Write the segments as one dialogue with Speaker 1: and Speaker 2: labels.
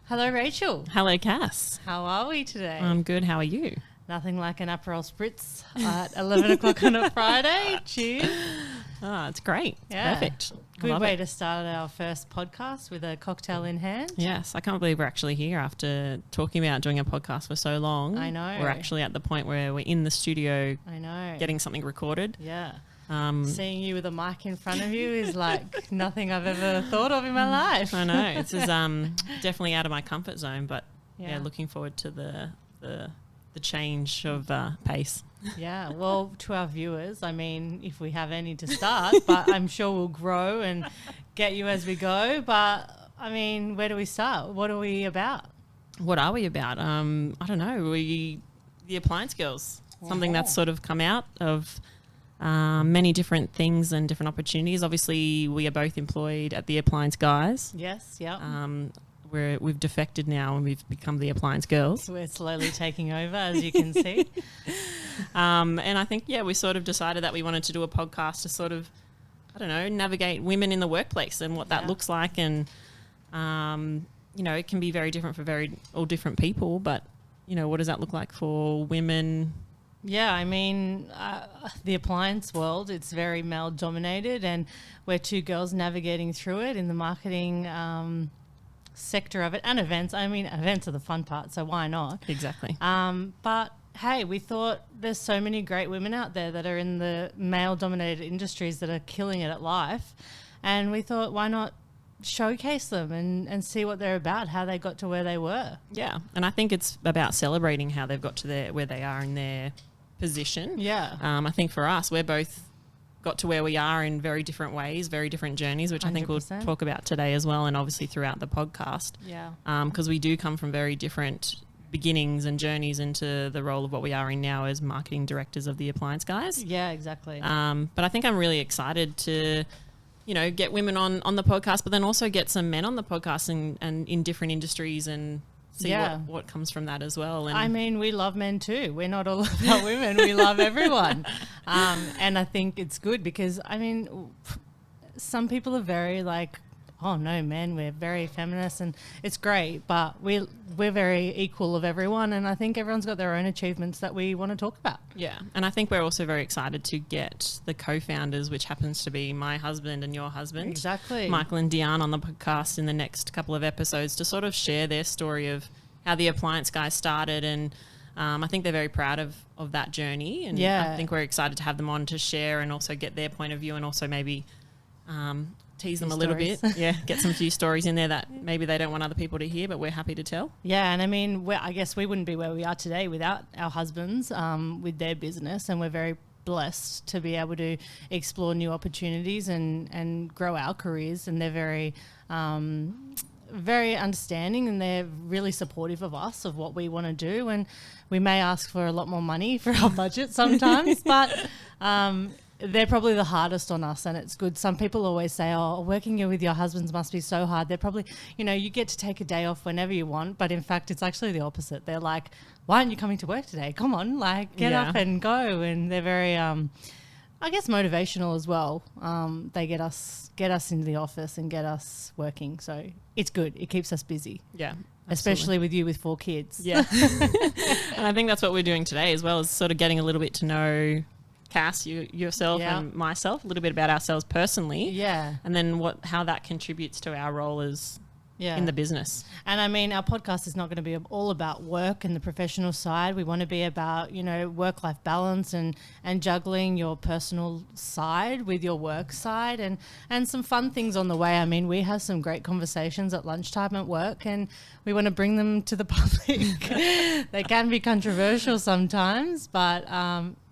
Speaker 1: Hello, Rachel.
Speaker 2: Hello, Cass.
Speaker 1: How are we today?
Speaker 2: I'm good. How are you?
Speaker 1: Nothing like an Aperol Spritz at 11 o'clock on a Friday. Cheers.
Speaker 2: Oh, it's great. It's perfect.
Speaker 1: Good way to start our first podcast with a cocktail in hand.
Speaker 2: Yes, I can't believe we're actually here after talking about doing a podcast for so long.
Speaker 1: I know.
Speaker 2: We're actually at the point where we're in the studio.
Speaker 1: I know.
Speaker 2: Getting something recorded.
Speaker 1: Yeah. Seeing you with a mic in front of you is like nothing I've ever thought of in my life.
Speaker 2: I know. It's definitely out of my comfort zone, but looking forward to the change of pace.
Speaker 1: Yeah, well, to our viewers, I mean, if we have any to start, but I'm sure we'll grow and get you as we go. But, I mean, where do we start? What are we about?
Speaker 2: What are we about? I don't know. The Appliance Girls, something that's sort of come out of many different things and different opportunities. Obviously, we are both employed at the Appliance Guys.
Speaker 1: Yes, yeah.
Speaker 2: We've defected now and we've become the Appliance Girls.
Speaker 1: We're slowly taking over, as you can see.
Speaker 2: And I think, we sort of decided that we wanted to do a podcast to sort of, I don't know, navigate women in the workplace and what that looks like. And, it can be very different for all different people, but, what does that look like for women?
Speaker 1: Yeah, I mean, the appliance world, it's very male dominated and we're two girls navigating through it in the marketing sector of it, and events. I mean, events are the fun part, so why not?
Speaker 2: Exactly.
Speaker 1: But hey, we thought there's so many great women out there that are in the male-dominated industries that are killing it at life, and we thought, why not showcase them and see what they're about, how they got to where they were.
Speaker 2: Yeah, and I think it's about celebrating how they've got to where they are in their position.
Speaker 1: Yeah.
Speaker 2: I think for us, we're both got to where we are in very different ways, very different journeys, which 100%. I think we'll talk about today as well, and obviously throughout the podcast.
Speaker 1: Yeah.
Speaker 2: Because we do come from very different beginnings and journeys into the role of what we are in now as marketing directors of the Appliance Guys.
Speaker 1: Yeah, exactly.
Speaker 2: But I think I'm really excited to, get women on the podcast, but then also get some men on the podcast and in different industries and see what comes from that as well. And
Speaker 1: I mean, we love men too. We're not all about women. We love everyone. And I think it's good because, I mean, some people are very like, oh no, men, we're very feminist and it's great, but we're very equal of everyone, and I think everyone's got their own achievements that we want to talk about.
Speaker 2: Yeah, and I think we're also very excited to get the co-founders, which happens to be my husband and your husband.
Speaker 1: Exactly.
Speaker 2: Michael and Diane on the podcast in the next couple of episodes to sort of share their story of how the Appliance Guys started, and I think they're very proud of that journey, and I think we're excited to have them on to share and also get their point of view and also maybe tease them a little bit. Yeah, get some few stories in there that maybe they don't want other people to hear, but we're happy to tell.
Speaker 1: Yeah, and I mean, I guess we wouldn't be where we are today without our husbands with their business, and we're very blessed to be able to explore new opportunities and grow our careers, and they're very very understanding, and they're really supportive of us, of what we want to do, and we may ask for a lot more money for our budget sometimes, but they're probably the hardest on us, and it's good. Some people always say, oh, working with your husbands must be so hard. They're probably, you get to take a day off whenever you want, but in fact it's actually the opposite. They're like, why aren't you coming to work today? Come on, like get up and go. And they're very I guess motivational as well. They get us into the office and get us working, so it's good. It keeps us busy.
Speaker 2: Yeah.
Speaker 1: Especially with you with 4 kids.
Speaker 2: Yeah. And I think that's what we're doing today as well, is sort of getting a little bit to know Cass, yourself and myself, a little bit about ourselves personally.
Speaker 1: Yeah.
Speaker 2: And then how that contributes to our role as in the business.
Speaker 1: And I mean, our podcast is not going to be all about work and the professional side. We want to be about, work-life balance and juggling your personal side with your work side and some fun things on the way. I mean, we have some great conversations at lunchtime at work, and we want to bring them to the public. They can be controversial sometimes, but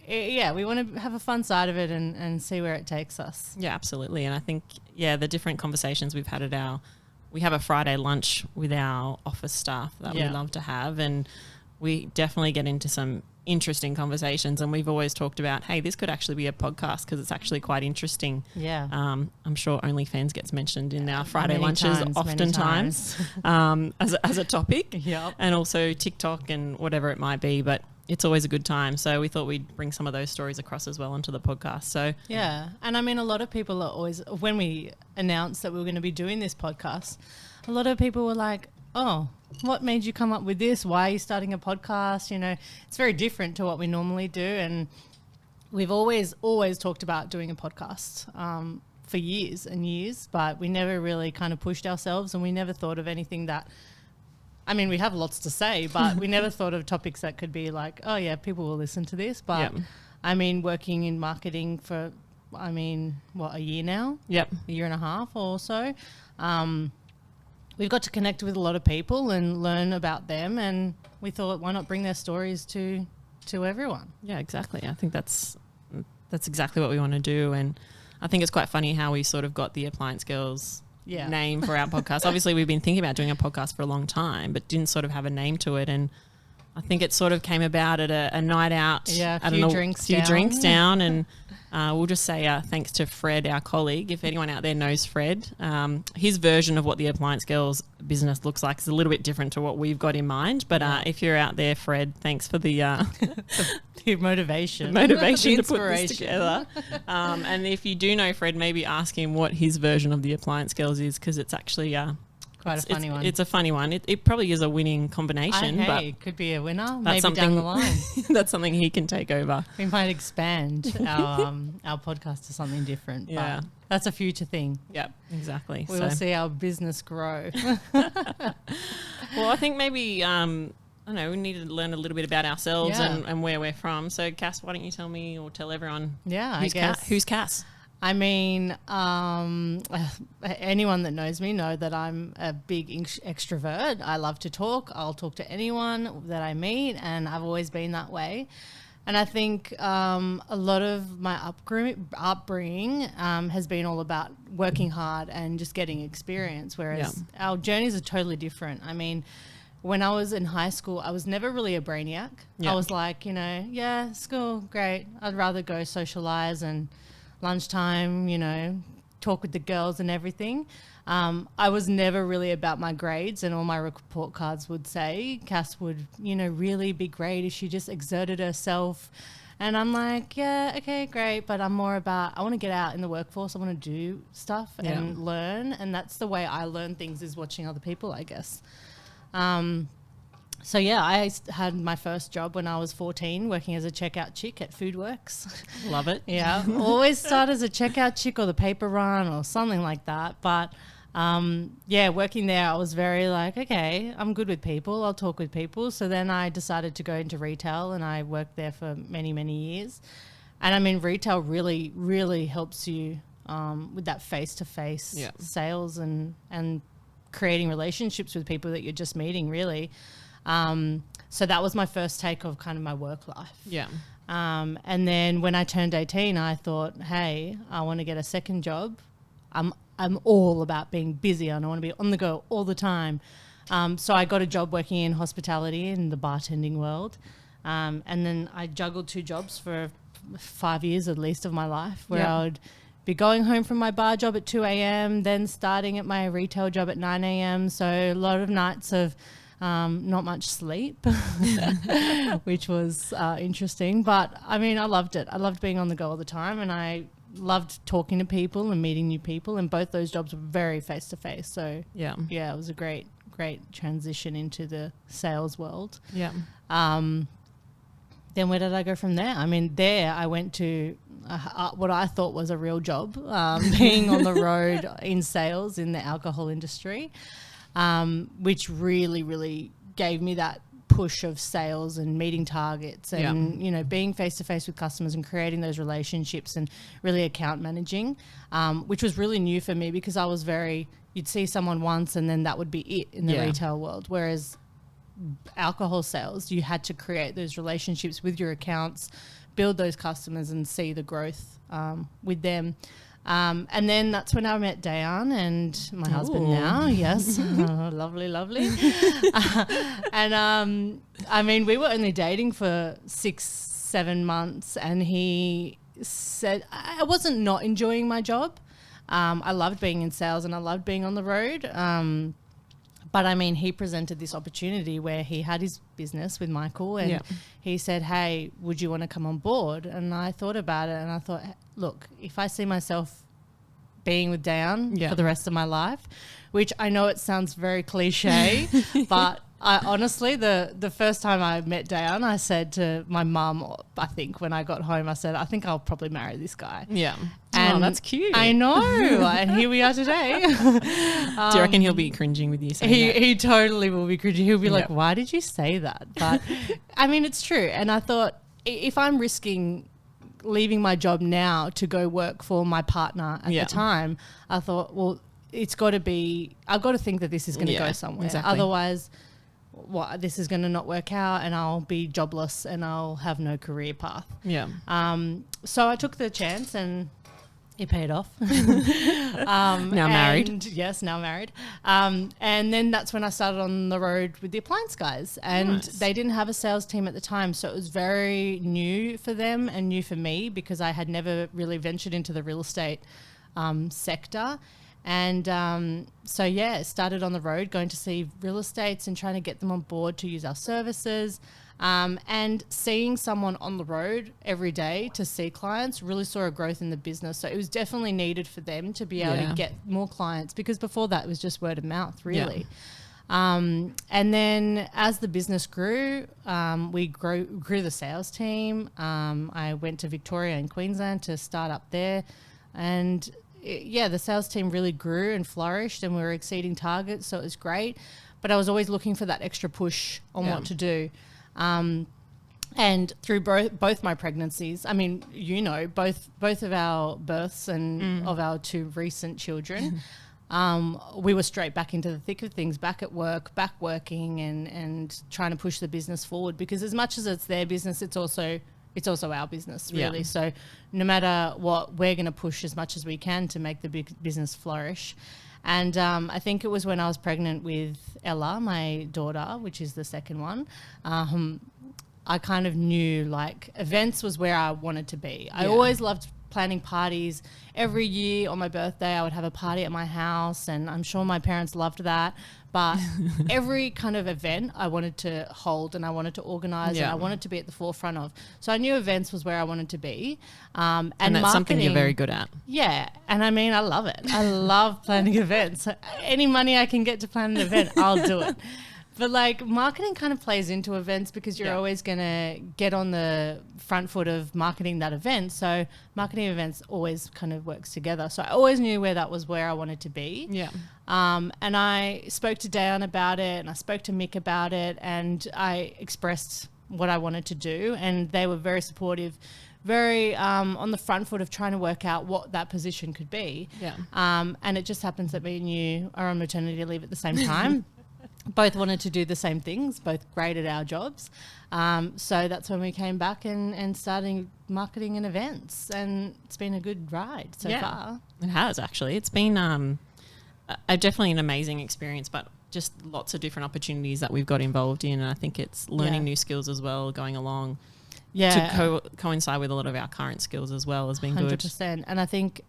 Speaker 1: we want to have a fun side of it and see where it takes us.
Speaker 2: Yeah, absolutely. And I think, the different conversations we've had we have a Friday lunch with our office staff that we love to have, and we definitely get into some interesting conversations, and we've always talked about, hey, this could actually be a podcast because it's actually quite interesting.
Speaker 1: Yeah.
Speaker 2: I'm sure OnlyFans gets mentioned in our Friday lunches oftentimes as a topic.
Speaker 1: Yep.
Speaker 2: And also TikTok and whatever it might be, but it's always a good time. So we thought we'd bring some of those stories across as well onto the podcast. So
Speaker 1: yeah. And I mean, a lot of people are always, when we announced that we were going to be doing this podcast, a lot of people were like, oh, what made you come up with this? Why are you starting a podcast? You know, it's very different to what we normally do. And we've always talked about doing a podcast for years and years, but we never really kind of pushed ourselves, and we never thought of anything that, I mean, we have lots to say, but we never thought of topics that could be like, oh yeah, people will listen to this. But I mean, working in marketing for, I mean, what, a year now?
Speaker 2: Yep.
Speaker 1: A year and a half or so. We've got to connect with a lot of people and learn about them, and we thought, why not bring their stories to everyone?
Speaker 2: Yeah, exactly. I think that's exactly what we want to do. And I think it's quite funny how we sort of got the Appliance Girls name for our podcast. Obviously, we've been thinking about doing a podcast for a long time, but didn't sort of have a name to it. And I think it sort of came about at a night out.
Speaker 1: Yeah, a few drinks
Speaker 2: down. And we'll just say thanks to Fred, our colleague. If anyone out there knows Fred, his version of what the Appliance Girls business looks like is a little bit different to what we've got in mind. But if you're out there, Fred, thanks for the
Speaker 1: motivation.
Speaker 2: To put this together. And if you do know Fred, maybe ask him what his version of the Appliance Girls is, because it's actually
Speaker 1: quite a funny one.
Speaker 2: It's a funny one. It probably is a winning combination. But
Speaker 1: it could be a winner. Maybe down the line.
Speaker 2: That's something he can take over.
Speaker 1: We might expand our podcast to something different.
Speaker 2: Yeah.
Speaker 1: But that's a future thing.
Speaker 2: Yep, exactly.
Speaker 1: We will see our business grow.
Speaker 2: Well, I think maybe, I don't know, we need to learn a little bit about ourselves and where we're from. So, Cass, why don't you tell me or tell everyone who's Cass?
Speaker 1: I mean, anyone that knows me know that I'm a big extrovert. I love to talk. I'll talk to anyone that I meet, and I've always been that way. And I think a lot of my upbringing has been all about working hard and just getting experience, whereas our journeys are totally different. I mean, when I was in high school, I was never really a brainiac. I was like, school, great. I'd rather go socialise and lunchtime, talk with the girls and everything. I was never really about my grades, and all my report cards would say Cass would, really be great if she just exerted herself. And I'm like, yeah, okay, great. But I'm more about, I want to get out in the workforce. I want to do stuff and learn. And that's the way I learn things, is watching other people, I guess. So, I had my first job when I was 14, working as a checkout chick at Foodworks.
Speaker 2: Love it.
Speaker 1: Yeah, always start as a checkout chick or the paper run or something like that. But, working there, I was very like, okay, I'm good with people. I'll talk with people. So then I decided to go into retail, and I worked there for many, many years. And I mean, retail really, really helps you with that face-to-face sales and creating relationships with people that you're just meeting, really. So that was my first take of kind of my work life.
Speaker 2: Yeah.
Speaker 1: And then when I turned 18, I thought, hey, I want to get a second job. I'm all about being busy, and I want to be on the go all the time. So I got a job working in hospitality in the bartending world. And then I juggled 2 jobs for 5 years at least of my life, where I would be going home from my bar job at 2 a.m., then starting at my retail job at 9 a.m. So a lot of nights of not much sleep, which was interesting. But, I mean, I loved it. I loved being on the go all the time, and I loved talking to people and meeting new people, and both those jobs were very face-to-face. So, it was a great transition into the sales world.
Speaker 2: Yeah.
Speaker 1: Then where did I go from there? I mean, there I went to what I thought was a real job, being on the road in sales in the alcohol industry. Which really, really gave me that push of sales and meeting targets and, being face-to-face with customers and creating those relationships and really account managing, which was really new for me, because I was you'd see someone once and then that would be it in the retail world. Whereas alcohol sales, you had to create those relationships with your accounts, build those customers and see the growth with them. And then that's when I met Dayan and my husband now. Yes. Lovely. And, I mean, we were only dating for 6-7 months, and he said, I wasn't not enjoying my job. I loved being in sales and I loved being on the road. But I mean, he presented this opportunity where he had his business with Michael, and he said, hey, would you want to come on board? And I thought about it, and I thought, look, if I see myself being with Dayan for the rest of my life, which I know it sounds very cliche, but I honestly, the first time I met Dayan, I said to my mum, I think when I got home, I said, I think I'll probably marry this guy.
Speaker 2: Yeah.
Speaker 1: And
Speaker 2: that's cute.
Speaker 1: I know. And here we are today.
Speaker 2: Do you reckon he'll be cringing with you saying that?
Speaker 1: He totally will be cringing. He'll be like, why did you say that? But I mean, it's true. And I thought, if I'm risking leaving my job now to go work for my partner at the time, I thought, well, it's got to be, I've got to think that this is going to go somewhere.
Speaker 2: Exactly.
Speaker 1: Otherwise, this is going to not work out and I'll be jobless and I'll have no career path.
Speaker 2: Yeah.
Speaker 1: So I took the chance and it paid off.
Speaker 2: Now married.
Speaker 1: Yes, now married. And then that's when I started on the road with the Appliance Guys. And they didn't have a sales team at the time, so it was very new for them and new for me because I had never really ventured into the real estate sector. And started on the road going to see real estates and trying to get them on board to use our services. And seeing someone on the road every day to see clients really saw a growth in the business. So it was definitely needed for them to be able to get more clients because before that it was just word of mouth, really. And then as the business grew, we grew the sales team. I went to Victoria and Queensland to start up there. And the sales team really grew and flourished and we were exceeding targets. So it was great. But I was always looking for that extra push on what to do. And through both my pregnancies, I mean, both of our births and of our two recent children, we were straight back into the thick of things, back at work, back working and trying to push the business forward because as much as it's their business, it's also our business, really. Yeah. So no matter what, we're going to push as much as we can to make the big business flourish. And I think it was when I was pregnant with Ella, my daughter, which is the second one, I kind of knew like events was where I wanted to be. I always loved planning parties. Every year on my birthday, I would have a party at my house and I'm sure my parents loved that. But every kind of event I wanted to hold and I wanted to organise and I wanted to be at the forefront of. So I knew events was where I wanted to be. And
Speaker 2: that's something you're very good at.
Speaker 1: Yeah. And I mean, I love it. I love planning events. Any money I can get to plan an event, I'll do it. But like marketing kind of plays into events because you're always going to get on the front foot of marketing that event. So marketing events always kind of works together. So I always knew where I wanted to be. Yeah. And I spoke to Dayan about it and I spoke to Mick about it and I expressed what I wanted to do and they were very supportive, very on the front foot of trying to work out what that position could be. Yeah. And it just happens that me and you are on maternity leave at the same time. Both wanted to do the same things, both great at our jobs. So that's when we came back and started marketing and events. And it's been a good ride so far.
Speaker 2: It has, actually. It's been definitely an amazing experience, but just lots of different opportunities that we've got involved in. And I think it's learning new skills as well, going along to coincide with a lot of our current skills as well has been 100%. Good.
Speaker 1: 100%. And I think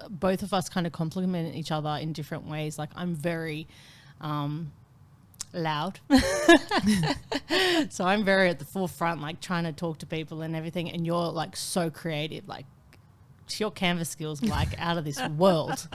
Speaker 1: both of us kind of complement each other in different ways. Like I'm very... loud. So I'm very at the forefront, like trying to talk to people and everything. And you're like so creative, like your Canva skills like out of this world.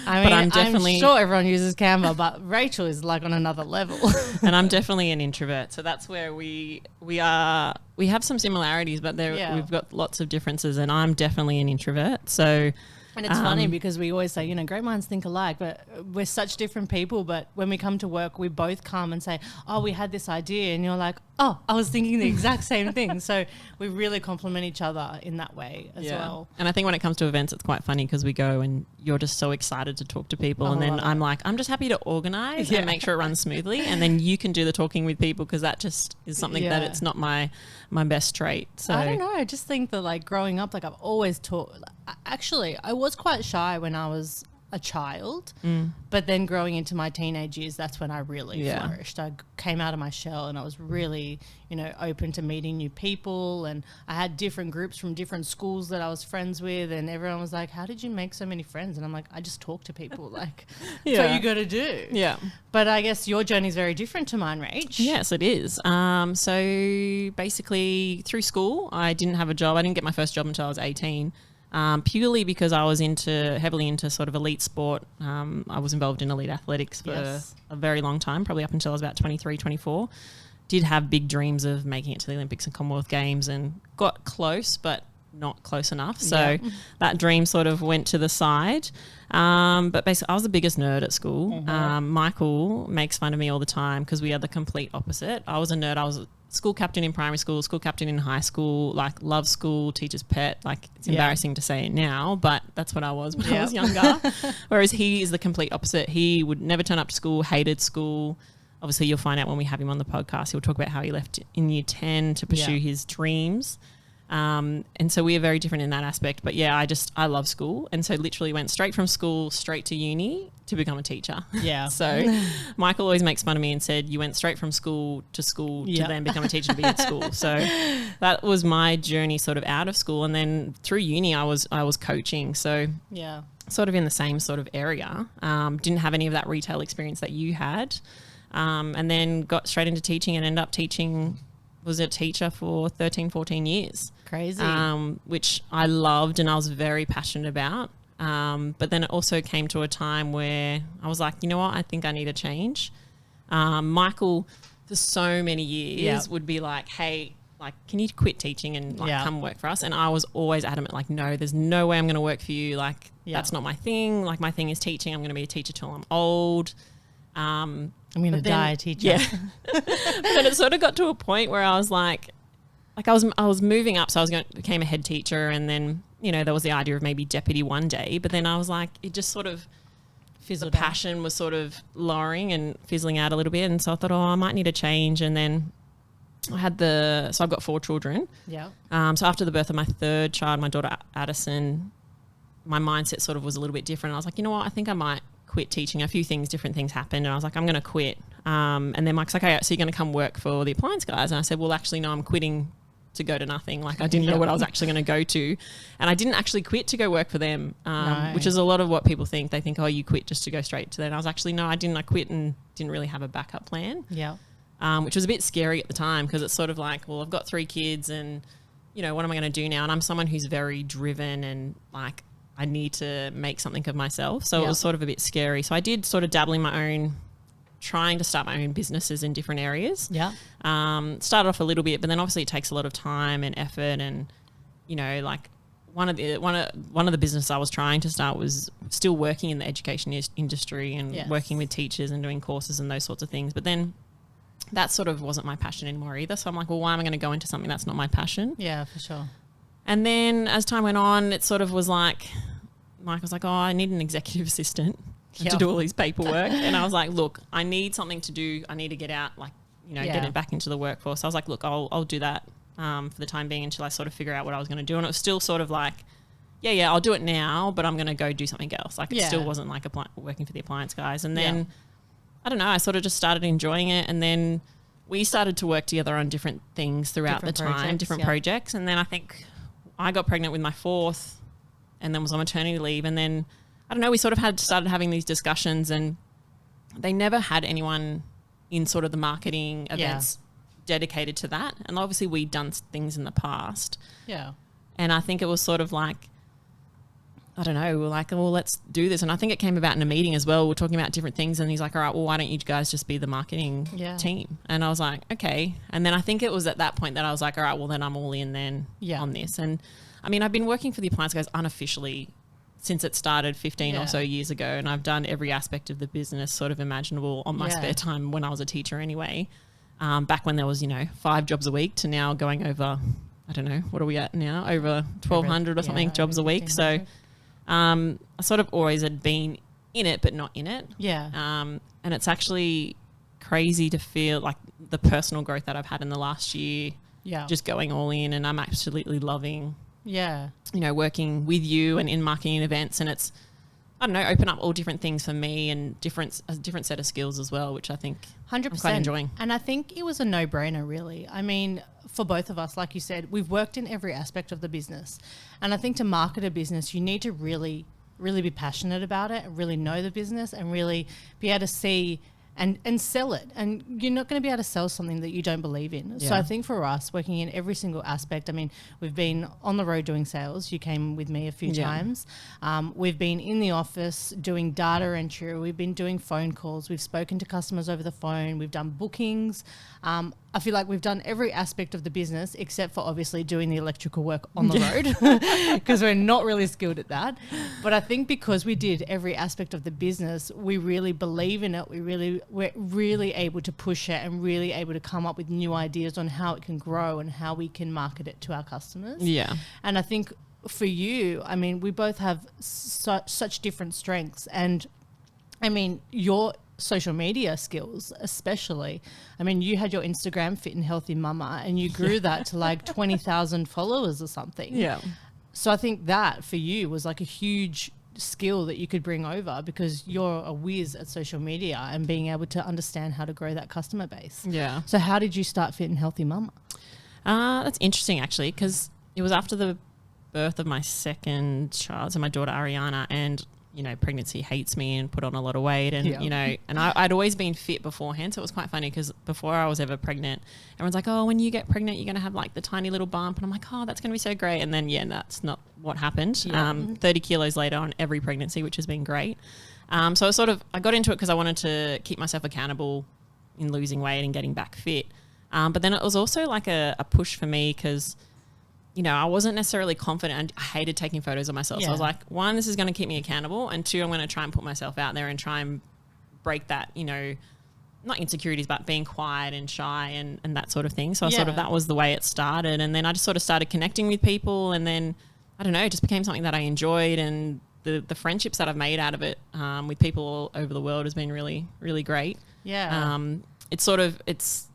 Speaker 1: I mean, I'm sure everyone uses Canva, but Rachel is like on another level.
Speaker 2: And I'm definitely an introvert. So that's where we have some similarities, but we've got lots of differences and I'm definitely an introvert. So
Speaker 1: and it's funny because we always say, great minds think alike, but we're such different people. But when we come to work, we both come and say, oh, we had this idea. And you're like, oh, I was thinking the exact same thing. So we really complement each other in that way as well.
Speaker 2: And I think when it comes to events, it's quite funny because we go and you're just so excited to talk to people. And then I'm like, I'm just happy to organise and make sure it runs smoothly. And then you can do the talking with people because that just is something that it's not my best trait. So
Speaker 1: I don't know. I just think that like growing up, like I've always taught. Actually, I was quite shy when I was a child, but then growing into my teenage years, that's when I really flourished. I came out of my shell and I was really, open to meeting new people. And I had different groups from different schools that I was friends with. And everyone was like, how did you make so many friends? And I'm like, I just talk to people. Like, that's what you got to do. Yeah. But I guess your journey is very different to mine, Rach.
Speaker 2: Yes, it is. So basically through school, I didn't have a job. I didn't get my first job until I was 18. purely because I was heavily into sort of elite sport. I was involved in elite athletics for a very long time, probably up until I was about 23, 24. Did have big dreams of making it to the Olympics and Commonwealth Games and got close, but not close enough. So that dream sort of went to the side. But basically I was the biggest nerd at school. Michael makes fun of me all the time because we are the complete opposite. I was a nerd. I was a school captain in primary school, school captain in high school, like love school, teacher's pet. Like it's embarrassing to say it now, but that's what I was when I was younger. Whereas he is the complete opposite. He would never turn up to school, hated school. Obviously you'll find out when we have him on the podcast. He'll talk about how he left in year 10 to pursue his dreams. And so we are very different in that aspect. But yeah, I love school. And so literally went straight from school, straight to uni to become a teacher.
Speaker 1: Yeah.
Speaker 2: So Michael always makes fun of me and said, you went straight from school to then become a teacher to be at school. So that was my journey sort of out of school. And then through uni, I was coaching. So sort of in the same sort of area. Didn't have any of that retail experience that you had. And then got straight into teaching and ended up teaching, was a teacher for 13, 14 years.
Speaker 1: Crazy.
Speaker 2: Which I loved and I was very passionate about. But then it also came to a time where I was like, you know what, I think I need a change. Michael, for so many years, would be like, hey, like, can you quit teaching and come work for us? And I was always adamant, like, no, there's no way I'm going to work for you. Like, that's not my thing. Like, my thing is teaching. I'm going to be a teacher till I'm old.
Speaker 1: I'm going to die a teacher.
Speaker 2: Yeah. But then it sort of got to a point where I was like I was moving up. So I became a head teacher, and then, you know, there was the idea of maybe deputy one day, but then I was like, it just sort of fizzled. The passion was sort of lowering and fizzling out a little bit. And so I thought, I might need a change. And then I've got 4 children.
Speaker 1: Yeah.
Speaker 2: So after the birth of my 3rd child, my daughter Addison, my mindset sort of was a little bit different. I was like, you know what, I think I might quit teaching. Different things happened, and I was like, I'm going to quit. And then Mike's like, okay, so you're going to come work for the Appliance Guys? And I said, well, actually, no, I'm quitting to go to nothing. Like, I didn't know what I was actually going to go to. And I didn't actually quit to go work for them, which is a lot of what people think. They think, oh, you quit just to go straight to them. And I was actually, no, I didn't. I quit and didn't really have a backup plan.
Speaker 1: Yeah.
Speaker 2: Which was a bit scary at the time, because it's sort of like, well, I've got 3 kids and, you know, what am I going to do now? And I'm someone who's very driven and like, I need to make something of myself. So it was sort of a bit scary. So I did sort of dabble in my own, trying to start my own businesses in different areas.
Speaker 1: Yeah.
Speaker 2: Started off a little bit, but then obviously it takes a lot of time and effort. And, you know, like one of the businesses I was trying to start was still working in the education industry and working with teachers and doing courses and those sorts of things. But then that sort of wasn't my passion anymore either. So I'm like, well, why am I going to go into something that's not my passion?
Speaker 1: Yeah, for sure.
Speaker 2: And then as time went on, it sort of was like, Mike was like, oh, I need an executive assistant to do all these paperwork. And I was like, look, I need something to do. I need to get out, like, you know, get it back into the workforce. I was like, look, I'll do that for the time being until I sort of figure out what I was going to do. And it was still sort of like, I'll do it now, but I'm going to go do something else. Like, it still wasn't like working for the Appliance Guys. And then, I don't know, I sort of just started enjoying it. And then we started to work together on different things throughout the time, different projects. And then I think I got pregnant with my 4th and then was on maternity leave. And then, I don't know, we sort of started having these discussions, and they never had anyone in sort of the marketing events dedicated to that. And obviously we'd done things in the past.
Speaker 1: Yeah.
Speaker 2: And I think it was sort of like, I don't know, we were like, well, let's do this. And I think it came about in a meeting as well. We're talking about different things, and he's like, all right, well, why don't you guys just be the marketing team? And I was like, okay. And then I think it was at that point that I was like, all right, well, then I'm all in then on this. And I mean, I've been working for the Appliance Guys unofficially since it started 15 or so years ago, and I've done every aspect of the business sort of imaginable on my spare time when I was a teacher anyway. Back when there was, 5 jobs a week to now going over, I don't know, what are we at now? Over 1,200 or something jobs a week. So I sort of always had been in it, but not in it.
Speaker 1: Yeah.
Speaker 2: And it's actually crazy to feel like the personal growth that I've had in the last year, just going all in, and I'm absolutely loving working with you and in marketing events. And it's, I don't know, open up all different things for me, and a different set of skills as well, which I think 100%. I'm quite enjoying.
Speaker 1: And I think it was a no-brainer, really. I mean, for both of us, like you said, we've worked in every aspect of the business. And I think to market a business, you need to really, really be passionate about it, really know the business, and really be able to see and sell it. And you're not going to be able to sell something that you don't believe in.
Speaker 2: Yeah.
Speaker 1: So I think for us, working in every single aspect, I mean, we've been on the road doing sales. You came with me a few times. We've been in the office doing data entry. We've been doing phone calls. We've spoken to customers over the phone. We've done bookings. I feel like we've done every aspect of the business except for obviously doing the electrical work on the road because we're not really skilled at that. But I think because we did every aspect of the business, we really believe in it. We're really able to push it and really able to come up with new ideas on how it can grow and how we can market it to our customers.
Speaker 2: Yeah.
Speaker 1: And I think for you, I mean, we both have such different strengths. And I mean, your social media skills especially, I mean, you had your Instagram Fit and Healthy Mama and you grew that to like 20,000 followers or something.
Speaker 2: Yeah.
Speaker 1: So I think that for you was like a huge skill that you could bring over because you're a whiz at social media and being able to understand how to grow that customer base.
Speaker 2: Yeah.
Speaker 1: So how did you start Fit and Healthy Mama?
Speaker 2: That's interesting actually, because it was after the birth of my second child, so my daughter Ariana, and you know, pregnancy hates me and put on a lot of weight and, you know, and I'd always been fit beforehand. So it was quite funny because before I was ever pregnant, everyone's like, oh, when you get pregnant, you're going to have like the tiny little bump. And I'm like, oh, that's going to be so great. And then, that's not what happened. 30 kilos later on every pregnancy, which has been great. So I got into it because I wanted to keep myself accountable in losing weight and getting back fit. But then it was also like a push for me because, you know, I wasn't necessarily confident and I hated taking photos of myself. So I was like, one, this is going to keep me accountable. And two, I'm going to try and put myself out there and try and break that, you know, not insecurities, but being quiet and shy and that sort of thing. So that was the way it started. And then I just sort of started connecting with people. And then, I don't know, it just became something that I enjoyed. And the friendships that I've made out of it with people all over the world has been really, really great.
Speaker 1: Yeah.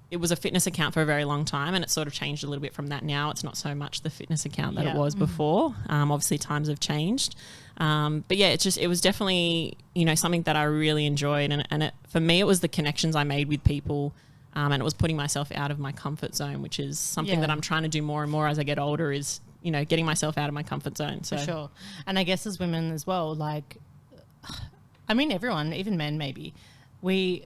Speaker 2: It was a fitness account for a very long time and it sort of changed a little bit from that now. It's not so much the fitness account that it was before. Obviously times have changed. But yeah, it was definitely, you know, something that I really enjoyed. And for me, it was the connections I made with people and it was putting myself out of my comfort zone, which is something that I'm trying to do more and more as I get older is, you know, getting myself out of my comfort zone. So.
Speaker 1: For sure. And I guess as women as well, like, I mean, everyone, even men maybe, we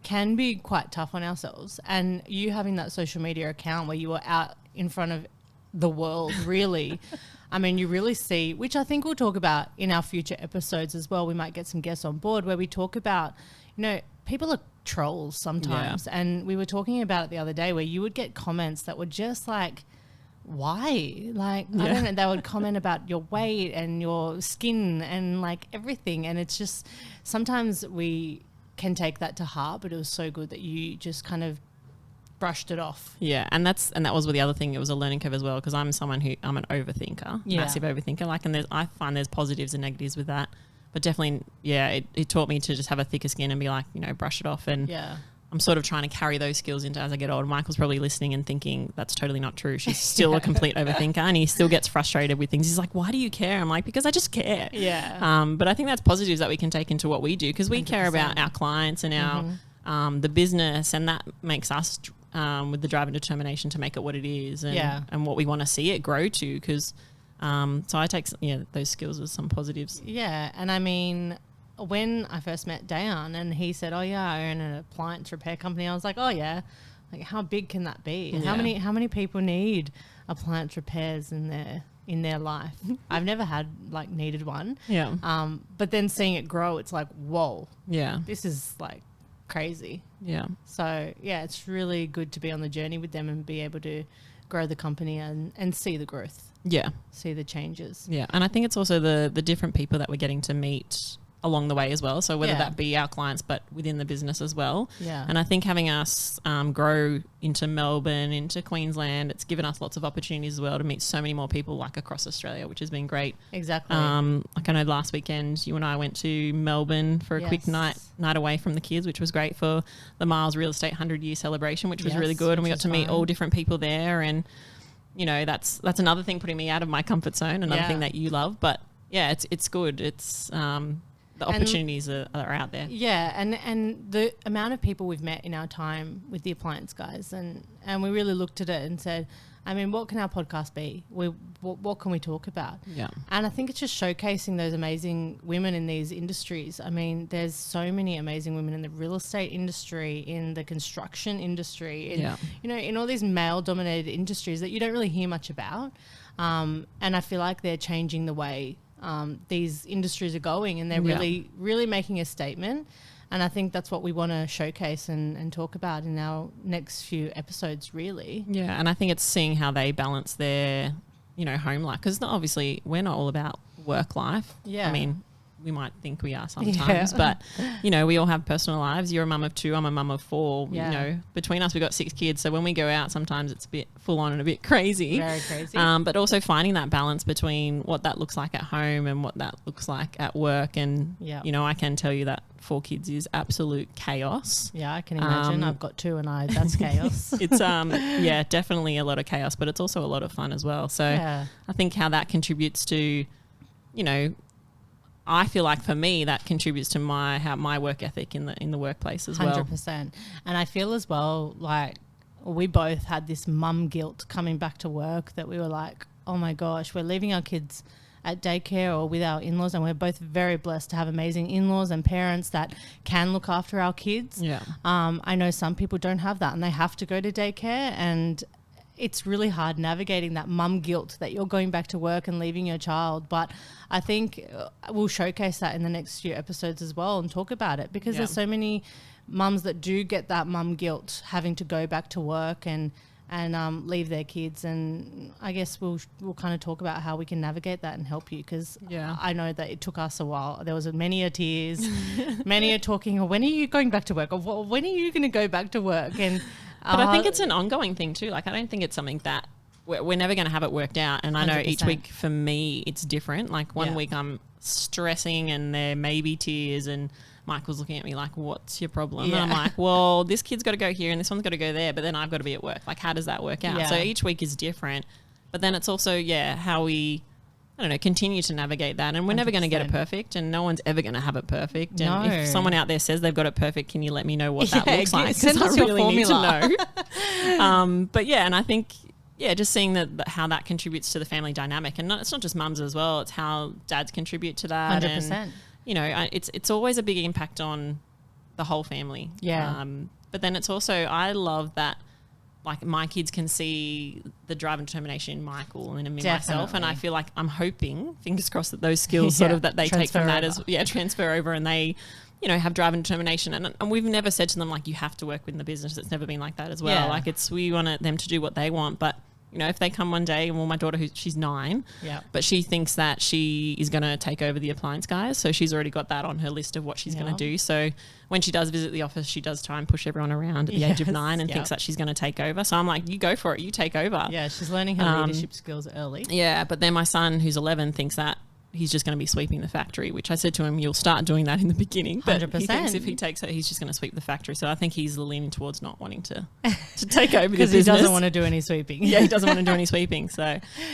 Speaker 1: can be quite tough on ourselves, and you having that social media account where you were out in front of the world really I mean, you really see, which I think we'll talk about in our future episodes as well. We might get some guests on board where we talk about, you know, people are trolls sometimes, and we were talking about it the other day where you would get comments that were just like, why? Like, I don't know, they would comment about your weight and your skin and like everything, and it's just sometimes we can take that to heart, but it was so good that you just kind of brushed it off.
Speaker 2: Yeah, and that was the other thing. It was a learning curve as well, because I'm an overthinker, massive overthinker. Like, and I find there's positives and negatives with that, but definitely, it taught me to just have a thicker skin and be like, you know, brush it off. And I'm sort of trying to carry those skills into as I get older. Michael's probably listening and thinking that's totally not true. She's still a complete overthinker, and he still gets frustrated with things. He's like, why do you care? I'm like, because I just care.
Speaker 1: Yeah.
Speaker 2: But I think that's positives that we can take into what we do, because we 100%. Care about our clients and our the business, and that makes us with the drive and determination to make it what it is, and what we want to see it grow to. Because so I take those skills as some positives.
Speaker 1: Yeah, and I mean, when I first met Dayan and he said, oh yeah, I own an appliance repair company, I was like, oh yeah, like how big can that be? And how many people need appliance repairs in their life? I've never had needed one.
Speaker 2: Yeah.
Speaker 1: But then seeing it grow, it's like, whoa.
Speaker 2: Yeah.
Speaker 1: This is crazy.
Speaker 2: Yeah.
Speaker 1: So it's really good to be on the journey with them and be able to grow the company and see the growth.
Speaker 2: Yeah.
Speaker 1: See the changes.
Speaker 2: Yeah. And I think it's also the different people that we're getting to meet along the way as well. So whether that be our clients, but within the business as well.
Speaker 1: Yeah.
Speaker 2: And I think having us grow into Melbourne, into Queensland, it's given us lots of opportunities as well to meet so many more people across Australia, which has been great.
Speaker 1: Exactly.
Speaker 2: I know last weekend you and I went to Melbourne for a quick night away from the kids, which was great for the Miles Real Estate 100-year celebration, which was really good. And we got to meet all different people there. And, you know, that's another thing putting me out of my comfort zone, another thing that you love. But yeah, it's good. It's the opportunities are out there.
Speaker 1: Yeah, and the amount of people we've met in our time with the Appliance Guys, and we really looked at it and said, I mean, what can our podcast be? What can we talk about?
Speaker 2: Yeah.
Speaker 1: And I think it's just showcasing those amazing women in these industries. I mean, there's so many amazing women in the real estate industry, in the construction industry, in all these male-dominated industries that you don't really hear much about. And I feel like they're changing the way these industries are going, and they're really, really making a statement. And I think that's what we want to showcase and talk about in our next few episodes, really.
Speaker 2: Yeah, and I think it's seeing how they balance their, home life. Because obviously we're not all about work life.
Speaker 1: Yeah.
Speaker 2: I mean, we might think we are sometimes, but, we all have personal lives. You're a mum of 2, I'm a mum of 4.
Speaker 1: Yeah.
Speaker 2: Between us, we've got 6 kids. So when we go out, sometimes it's a bit full on and a bit crazy.
Speaker 1: Very crazy.
Speaker 2: But also finding that balance between what that looks like at home and what that looks like at work. And, I can tell you that 4 kids is absolute chaos.
Speaker 1: Yeah, I can imagine. I've got 2 and that's chaos.
Speaker 2: It's, definitely a lot of chaos, but it's also a lot of fun as well. So I think how that contributes to, I feel like for me that contributes to my work ethic in the workplace as well.
Speaker 1: 100%. And I feel as well like we both had this mum guilt coming back to work, that we were like, oh my gosh, we're leaving our kids at daycare or with our in-laws, and we're both very blessed to have amazing in-laws and parents that can look after our kids.
Speaker 2: Yeah.
Speaker 1: I know some people don't have that and they have to go to daycare, and it's really hard navigating that mum guilt that you're going back to work and leaving your child. But I think we'll showcase that in the next few episodes as well and talk about it, because there's so many mums that do get that mum guilt having to go back to work and leave their kids. And I guess we'll kind of talk about how we can navigate that and help you, because I know that it took us a while. There was many a tears, many a talking, or when are you going back to work, or when are you going to go back to work? And
Speaker 2: but I think it's an ongoing thing too. Like, I don't think it's something that we're never going to have it worked out. And I know 100%. Each week for me it's different. Like one week I'm stressing and there may be tears, and Michael's looking at me like, what's your problem? And I'm like, well, this kid's got to go here and this one's got to go there, but then I've got to be at work. Like, how does that work out? So each week is different. But then it's also, how we, continue to navigate that. And we're 100%. Never going to get it perfect, and no one's ever going to have it perfect. And if someone out there says they've got it perfect, can you let me know what that looks like?
Speaker 1: Send us your formula.
Speaker 2: Need to know. But and I think, just seeing that how that contributes to the family dynamic. And it's not just mums as well. It's how dads contribute to that.
Speaker 1: 100%.
Speaker 2: And, it's always a big impact on the whole family.
Speaker 1: Yeah.
Speaker 2: But then it's also, I love that, like, my kids can see the drive and determination in Michael and in myself, and I feel like I'm hoping, fingers crossed, that those skills sort of that they take from that transfer over, and they, have drive and determination. And we've never said to them, like, you have to work within the business. It's never been like that as well.
Speaker 1: Yeah.
Speaker 2: Like, we want them to do what they want, but if they come one day, well, my daughter, she's 9, but she thinks that she is going to take over the Appliance Guys. So she's already got that on her list of what she's going to do. So when she does visit the office, she does try and push everyone around at the age of 9 and thinks that she's going to take over. So I'm like, you go for it. You take over.
Speaker 1: Yeah, she's learning her leadership skills early.
Speaker 2: Yeah, but then my son, who's 11, thinks that he's just going to be sweeping the factory, which I said to him, you'll start doing that in the beginning. But
Speaker 1: 100%.
Speaker 2: He thinks if he takes it, he's just going to sweep the factory. So I think he's leaning towards not wanting to take over the business.
Speaker 1: Because he doesn't want to do any sweeping.
Speaker 2: Yeah, he doesn't want to do any sweeping. So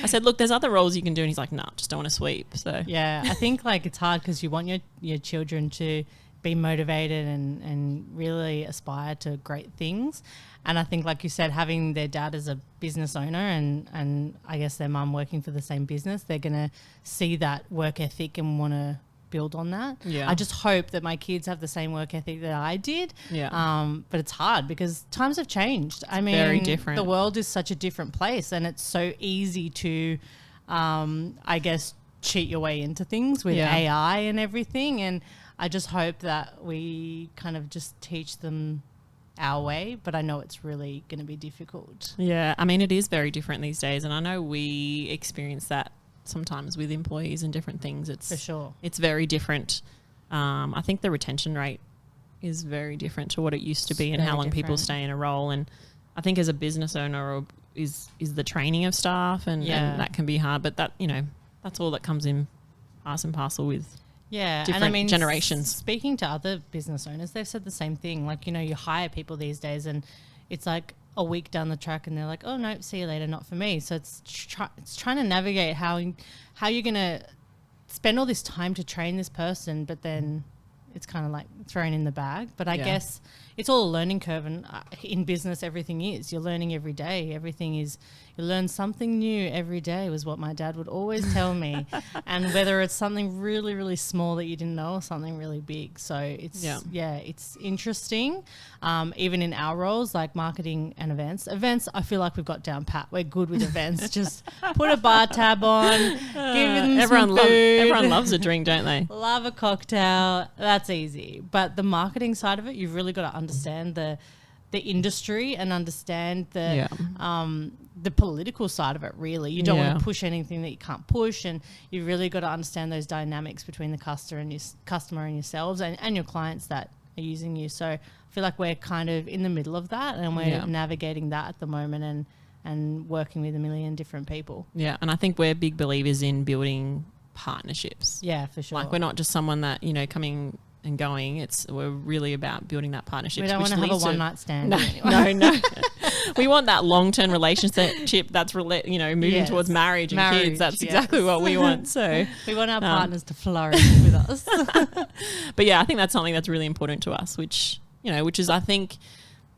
Speaker 2: I said, look, there's other roles you can do. And he's like, no, just don't want to sweep. So
Speaker 1: yeah, I think like it's hard because you want your children to be motivated and really aspire to great things. And I think, like you said, having their dad as a business owner and I guess their mum working for the same business, they're going to see that work ethic and want to build on that.
Speaker 2: Yeah.
Speaker 1: I just hope that my kids have the same work ethic that I did.
Speaker 2: Yeah.
Speaker 1: But it's hard because times have changed. I mean,
Speaker 2: very different.
Speaker 1: The world is such a different place, and it's so easy to, I guess, cheat your way into things with AI and everything. And I just hope that we kind of just teach them our way, but I know it's really going to be difficult.
Speaker 2: Yeah, I mean, it is very different these days, and I know we experience that sometimes with employees and different things. It's
Speaker 1: for sure.
Speaker 2: It's very different. I think the retention rate is very different to what it used to be, and how long people stay in a role. And I think as a business owner is the training of staff, and that can be hard, but that, that's all that comes in pass and parcel with different
Speaker 1: and I mean,
Speaker 2: generations.
Speaker 1: Speaking to other business owners, they've said the same thing. Like, you hire people these days and it's like a week down the track and they're like, oh no, see you later, not for me. So it's trying to navigate how you're going to spend all this time to train this person, but then it's kind of like thrown in the bag. But I guess it's all a learning curve, and in business everything is. You're learning every day. Everything is, you learn something new every day, was what my dad would always tell me. And whether it's something really, really small that you didn't know or something really big. So it's, it's interesting. Even in our roles, like marketing and events, I feel like we've got down pat. We're good with events. Just put a bar tab on, give them some food.
Speaker 2: Everyone loves a drink, don't they?
Speaker 1: Love a cocktail. That's easy. But the marketing side of it, you've really got to understand the industry and understand the political side of it, really. You don't want to push anything that you can't push, and you've really got to understand those dynamics between the customer and yourselves and your clients that are using you. So I feel like we're kind of in the middle of that, and we're navigating that at the moment and working with a million different people.
Speaker 2: Yeah, and I think we're big believers in building partnerships.
Speaker 1: Yeah, for sure.
Speaker 2: Like, we're not just someone that, coming and going. We're really about building that partnership.
Speaker 1: We don't want to have a one-night stand.
Speaker 2: No. We want that long-term relationship that's moving towards marriage and kids. That's exactly what we want. So
Speaker 1: we want our partners to flourish with us.
Speaker 2: But yeah, I think that's something that's really important to us, which is, I think,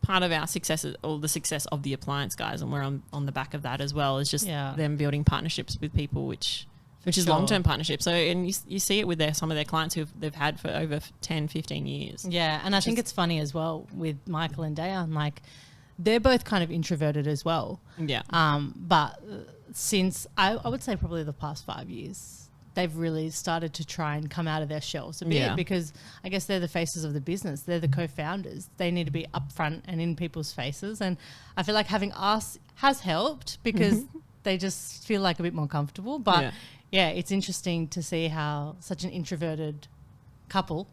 Speaker 2: part of our success, or the success of the Appliance Guys, and we're on the back of that as well, is just them building partnerships with people, which is long-term partnerships. So, and you see it with some of their clients who they've had for over 10, 15 years.
Speaker 1: Yeah, and I think it's funny as well with Michael and Dayan, like, they're both kind of introverted as well.
Speaker 2: Yeah.
Speaker 1: But since, I would say probably the past 5 years, they've really started to try and come out of their shells a bit, because I guess they're the faces of the business. They're the co-founders. They need to be upfront and in people's faces. And I feel like having us has helped, because they just feel like a bit more comfortable. But it's interesting to see how such an introverted couple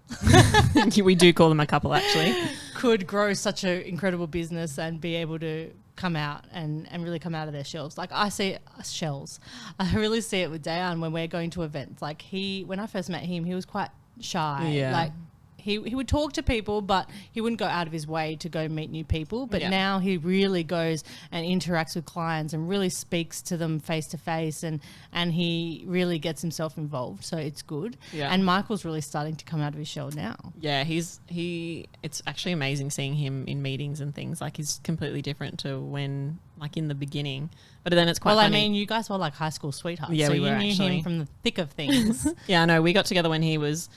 Speaker 2: we do call them a couple, actually,
Speaker 1: could grow such an incredible business and be able to come out and really come out of their shells. Like, I see shells. I really see it with Dayan when we're going to events. Like, when I first met him, he was quite shy.
Speaker 2: Yeah.
Speaker 1: Like, he would talk to people, but he wouldn't go out of his way to go meet new people. But now he really goes and interacts with clients and really speaks to them face to face, and he really gets himself involved. So it's good. Yeah. And Michael's really starting to come out of his shell now.
Speaker 2: Yeah, it's actually amazing seeing him in meetings and things. Like, he's completely different to when, like, in the beginning. But then it's quite funny.
Speaker 1: I mean, you guys were like high school sweethearts.
Speaker 2: Yeah,
Speaker 1: so
Speaker 2: we were,
Speaker 1: you knew
Speaker 2: actually
Speaker 1: him from the thick of things.
Speaker 2: Yeah, I know. We got together when he was,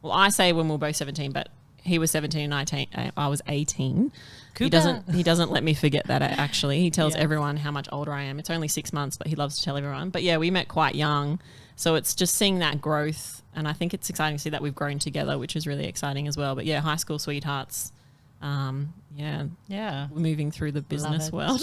Speaker 2: well, I say when we were both 17, but he was 17 and I was 18.
Speaker 1: Cooper.
Speaker 2: He doesn't let me forget that, actually. He tells everyone how much older I am. It's only 6 months, but he loves to tell everyone. But yeah, we met quite young. So it's just seeing that growth. And I think it's exciting to see that we've grown together, which is really exciting as well. But yeah, high school sweethearts. We're moving through the business world.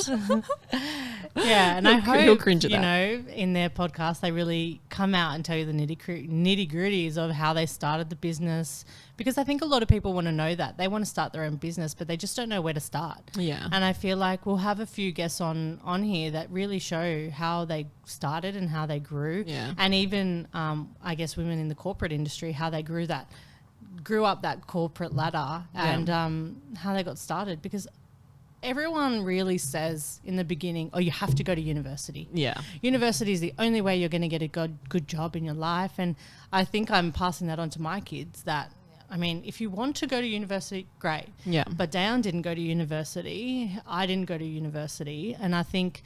Speaker 1: Yeah, and I hope,
Speaker 2: he'll cringe at that.
Speaker 1: In their podcast, they really come out and tell you the nitty gritties of how they started the business, because I think a lot of people want to know that. They want to start their own business, but they just don't know where to start.
Speaker 2: Yeah.
Speaker 1: And I feel like we'll have a few guests on here that really show how they started and how they grew.
Speaker 2: Yeah.
Speaker 1: And even, I guess, women in the corporate industry, how they grew up that corporate ladder and how they got started, because everyone really says in the beginning, you have to go to university.
Speaker 2: Yeah.
Speaker 1: University is the only way you're going to get a good job in your life. And I think I'm passing that on to my kids, that, I mean, if you want to go to university, great.
Speaker 2: Yeah.
Speaker 1: But Dayan didn't go to university. I didn't go to university. And I think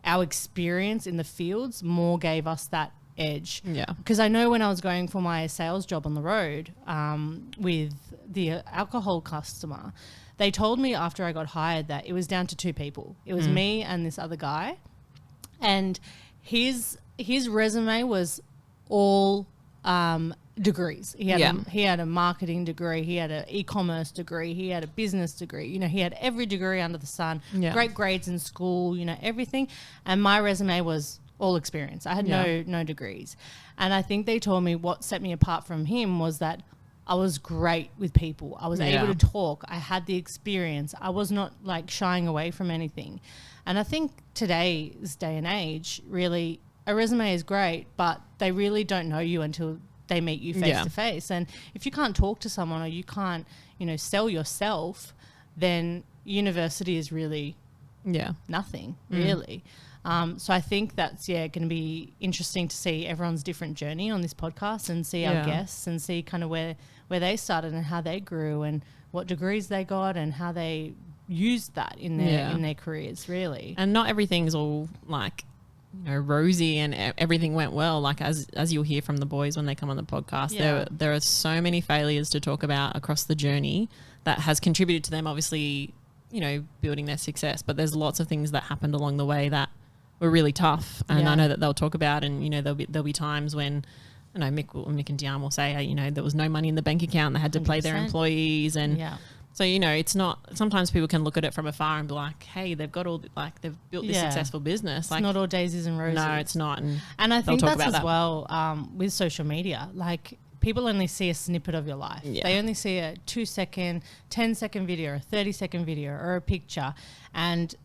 Speaker 1: our experience in the fields more gave us that edge.
Speaker 2: Yeah.
Speaker 1: Because I know when I was going for my sales job on the road with the alcohol customer, they told me after I got hired that it was down to 2 people. It was me and this other guy. And his resume was all degrees. He had a marketing degree, he had an e-commerce degree, he had a business degree. You know, he had every degree under the sun. Yeah. Great grades in school, you know, everything. And my resume was all experience. I had no degrees. And I think they told me what set me apart from him was that I was great with people. I was able to talk. I had the experience. I was not like shying away from anything. And I think today's day and age, really, a resume is great, but they really don't know you until they meet you face to face. And if you can't talk to someone, or you can't, sell yourself, then university is really nothing really. So I think that's going to be interesting to see everyone's different journey on this podcast and see our guests and see kind of where they started and how they grew and what degrees they got and how they used that in their careers, really.
Speaker 2: And not everything's all like, rosy and everything went well. Like as you'll hear from the boys when they come on the podcast, there are so many failures to talk about across the journey that has contributed to them obviously, building their success. But there's lots of things that happened along the way that were really tough. And I know that they'll talk about, and there'll be times when Mick and Diane will say, there was no money in the bank account. They had to 100%. Pay their employees. And so, it's not, sometimes people can look at it from afar and be like, hey, they've got they've built this successful business. Like,
Speaker 1: it's not all daisies and roses.
Speaker 2: No, it's not.
Speaker 1: And I think that's as well with social media. Like, people only see a snippet of your life. Yeah. They only see a 2-second, 10-second video, a 30-second video or a picture. And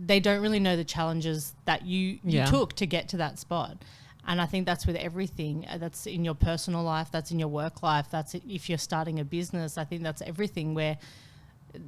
Speaker 1: they don't really know the challenges that you took to get to that spot. And I think that's with everything. That's in your personal life. That's in your work life. That's if you're starting a business. I think that's everything where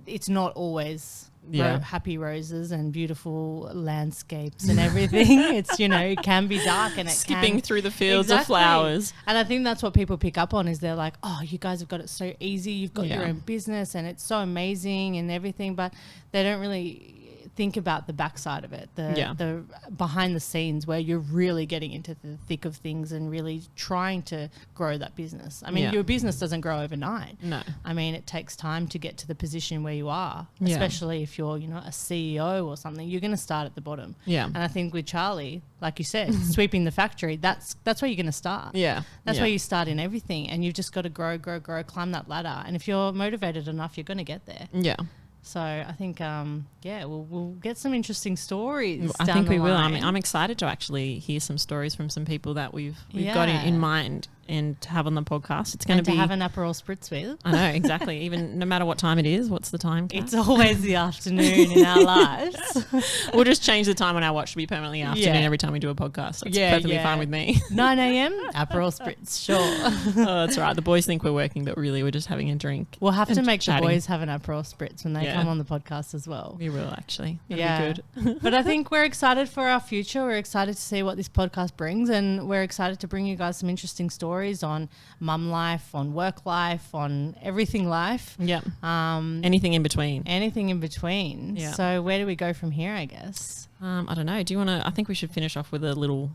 Speaker 1: it's not always happy roses and beautiful landscapes and everything. It's, it can be dark and
Speaker 2: skipping through the fields of flowers.
Speaker 1: And I think that's what people pick up on is they're like, oh, you guys have got it so easy. You've got your own business and it's so amazing and everything. But they don't really think about the backside of it, the behind the scenes where you're really getting into the thick of things and really trying to grow that business. I mean, your business doesn't grow overnight.
Speaker 2: No.
Speaker 1: I mean, it takes time to get to the position where you are, especially if you're, a CEO or something. You're going to start at the bottom.
Speaker 2: Yeah.
Speaker 1: And I think with Charlie, like you said, sweeping the factory, that's where you're going to start.
Speaker 2: Yeah.
Speaker 1: That's where you start in everything, and you've just got to grow, climb that ladder. And if you're motivated enough, you're going to get there.
Speaker 2: Yeah.
Speaker 1: So I think, we'll get some interesting stories.
Speaker 2: I think we will. I'm excited to actually hear some stories from some people that we've got in mind and to have on the podcast. It's going to be
Speaker 1: have an Aperol Spritz with.
Speaker 2: I know, exactly. Even no matter what time it is. What's the time, Kat?
Speaker 1: It's always the afternoon in our lives.
Speaker 2: We'll just change the time on our watch to be permanently afternoon every time we do a podcast. That's perfectly fine with me.
Speaker 1: 9 a.m. Aperol Spritz, sure.
Speaker 2: Oh, that's right. The boys think we're working, but really we're just having a drink.
Speaker 1: We'll have to make the boys have an Aperol Spritz when they come on the podcast as well.
Speaker 2: We will, actually. That'd be good.
Speaker 1: But I think we're excited for our future. We're excited to see what this podcast brings, and we're excited to bring you guys some interesting stories on mum life, on work life, on everything life.
Speaker 2: Yeah. Anything in between.
Speaker 1: Yeah. So where do we go from here, I guess?
Speaker 2: I don't know. Do you want to? I think we should finish off with a little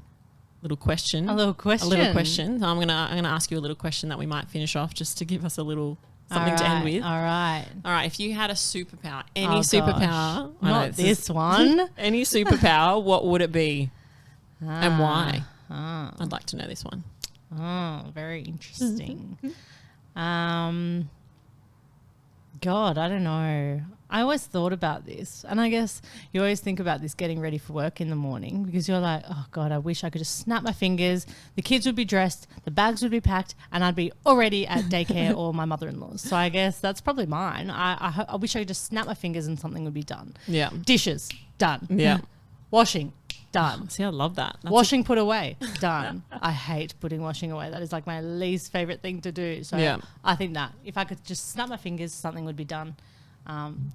Speaker 2: question.
Speaker 1: A little question.
Speaker 2: So I'm gonna ask you a little question that we might finish off just to give us a little something to end with.
Speaker 1: All right.
Speaker 2: If you had a superpower, superpower,
Speaker 1: not this one,
Speaker 2: any superpower, what would it be, and why? I'd like to know this one.
Speaker 1: Oh, very interesting. God, I don't know. I always thought about this, and I guess you always think about this getting ready for work in the morning because you're like, oh God, I wish I could just snap my fingers. The kids would be dressed, the bags would be packed, and I'd be already at daycare or my mother-in-law's. So I guess that's probably mine. I wish I could just snap my fingers and something would be done.
Speaker 2: Yeah.
Speaker 1: Dishes, done.
Speaker 2: Yeah.
Speaker 1: Washing, done.
Speaker 2: See, I love that.
Speaker 1: Washing put away, done. I hate putting washing away. That is like my least favorite thing to do. So I think that if I could just snap my fingers, something would be done.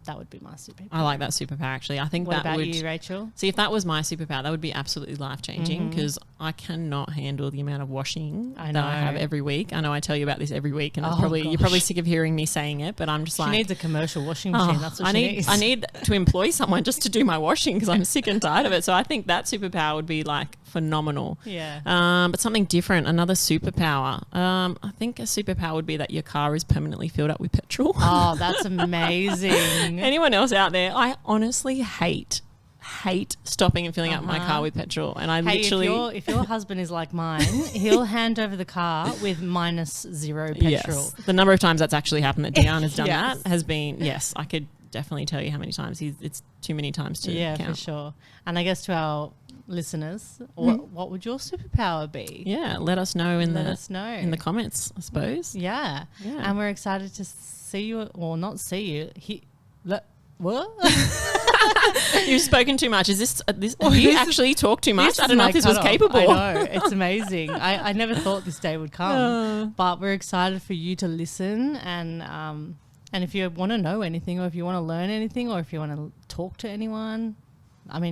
Speaker 1: That would be my superpower.
Speaker 2: I like that superpower, actually. I think
Speaker 1: what
Speaker 2: that
Speaker 1: about
Speaker 2: would...
Speaker 1: you, Rachel?
Speaker 2: See, if that was my superpower, that would be absolutely life-changing because I cannot handle the amount of washing that I have every week. I know I tell you about this every week and you're probably sick of hearing me saying it, but I'm just
Speaker 1: she needs a commercial washing machine. That's what she needs.
Speaker 2: I need to employ someone just to do my washing because I'm sick and tired of it. So I think that superpower would be like phenomenal.
Speaker 1: Yeah.
Speaker 2: But something different, another superpower. I think a superpower would be that your car is permanently filled up with petrol.
Speaker 1: Oh, that's amazing.
Speaker 2: Anyone else out there? I honestly hate stopping and filling up my car with petrol. And I literally...
Speaker 1: If your husband is like mine, he'll hand over the car with -0 petrol.
Speaker 2: Yes. The number of times that's actually happened that Dion has done that has been, I could definitely tell you how many times. It's too many times to count.
Speaker 1: For sure. And I guess to our listeners, what would your superpower be?
Speaker 2: Yeah, let us know in the comments, I suppose.
Speaker 1: Yeah. And we're excited to see you, or not see you. What?
Speaker 2: You've spoken too much. Is this have you actually talked too much? I don't know if this was capable.
Speaker 1: I know. It's amazing. I never thought this day would come. But we're excited for you to listen, and if you want to know anything, or if you want to learn anything, or if you want to talk to anyone,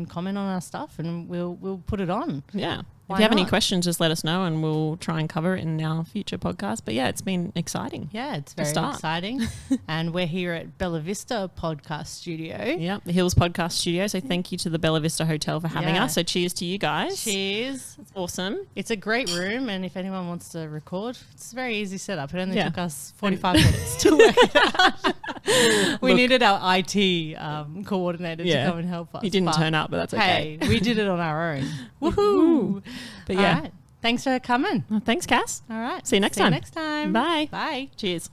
Speaker 1: comment on our stuff and we'll put it on.
Speaker 2: Yeah.
Speaker 1: Why
Speaker 2: if you have any
Speaker 1: not?
Speaker 2: questions, just let us know and we'll try and cover it in our future podcast. But yeah, it's been exciting.
Speaker 1: Yeah, it's very exciting. And we're here at Bella Vista Podcast Studio.
Speaker 2: Yeah, the Hills Podcast Studio. So thank you to the Bella Vista Hotel for having us. So cheers to you guys.
Speaker 1: Cheers.
Speaker 2: It's awesome.
Speaker 1: It's a great room, and if anyone wants to record, it's a very easy setup. It only took us 45 minutes to work it out. We needed our IT coordinator to come and help us.
Speaker 2: He didn't turn up, but that's okay.
Speaker 1: Hey, we did it on our own. Woohoo!
Speaker 2: But yeah.
Speaker 1: All right. Thanks for coming.
Speaker 2: Well, thanks, Cass.
Speaker 1: All right.
Speaker 2: See you next time.
Speaker 1: See you next time.
Speaker 2: Bye.
Speaker 1: Bye.
Speaker 2: Cheers.